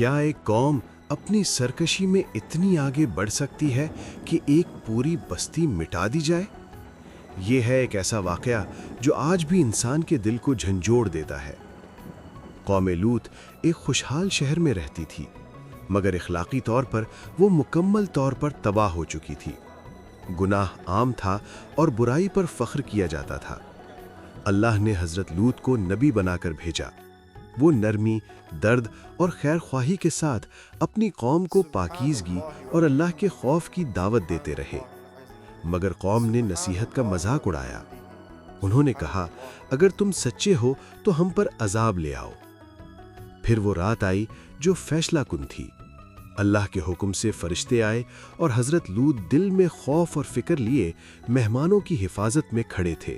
کیا ایک قوم اپنی سرکشی میں اتنی آگے بڑھ سکتی ہے کہ ایک پوری بستی مٹا دی جائے؟ یہ ہے ایک ایسا واقعہ جو آج بھی انسان کے دل کو جھنجھوڑ دیتا ہے۔ قوم لوط ایک خوشحال شہر میں رہتی تھی، مگر اخلاقی طور پر وہ مکمل طور پر تباہ ہو چکی تھی۔ گناہ عام تھا اور برائی پر فخر کیا جاتا تھا۔ اللہ نے حضرت لوط کو نبی بنا کر بھیجا۔ وہ نرمی، درد اور خیر خواہی کے ساتھ اپنی قوم کو پاکیزگی اور اللہ کے خوف کی دعوت دیتے رہے، مگر قوم نے نصیحت کا مذاق اڑایا۔ انہوں نے کہا، اگر تم سچے ہو تو ہم پر عذاب لے آؤ۔ پھر وہ رات آئی جو فیصلہ کن تھی۔ اللہ کے حکم سے فرشتے آئے اور حضرت لوط دل میں خوف اور فکر لیے مہمانوں کی حفاظت میں کھڑے تھے۔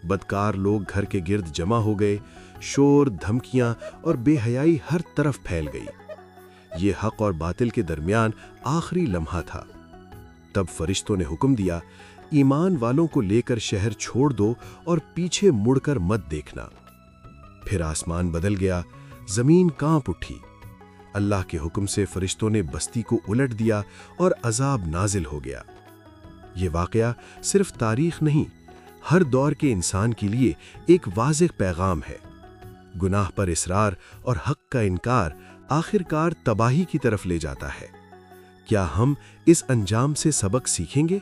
بدکار لوگ گھر کے گرد جمع ہو گئے، شور، دھمکیاں اور بے حیائی ہر طرف پھیل گئی۔ یہ حق اور باطل کے درمیان آخری لمحہ تھا۔ تب فرشتوں نے حکم دیا، ایمان والوں کو لے کر شہر چھوڑ دو اور پیچھے مڑ کر مت دیکھنا۔ پھر آسمان بدل گیا، زمین کانپ اٹھی۔ اللہ کے حکم سے فرشتوں نے بستی کو الٹ دیا اور عذاب نازل ہو گیا۔ یہ واقعہ صرف تاریخ نہیں، ہر دور کے انسان کے لیے ایک واضح پیغام ہے۔ گناہ پر اصرار اور حق کا انکار آخر کار تباہی کی طرف لے جاتا ہے۔ کیا ہم اس انجام سے سبق سیکھیں گے؟